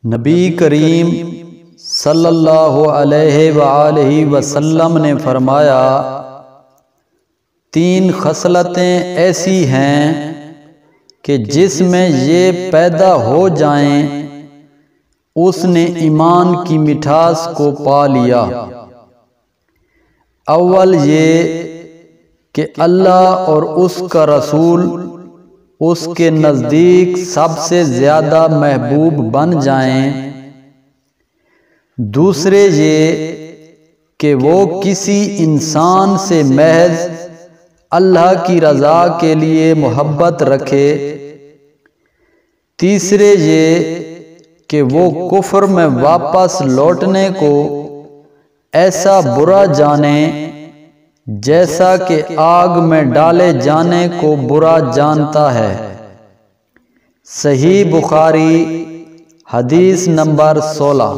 नबी करीम सल्लल्लाहु अलैहि वसल्लम ने फरमाया, तीन खसलतें ऐसी हैं कि जिसमें ये पैदा हो जाएं उसने ईमान की मिठास को पा लिया। अव्वल ये कि अल्लाह और उसका रसूल उसके नज़दीक सबसे ज़्यादा महबूब बन जाएं। दूसरे ये कि वो किसी इंसान से महज अल्लाह की रज़ा के लिए मोहब्बत रखे। तीसरे ये कि वो कुफ्र में वापस लौटने को ऐसा बुरा जाने जैसा कि आग में डाले जाने को बुरा जानता है। सही बुखारी हदीस नंबर 16।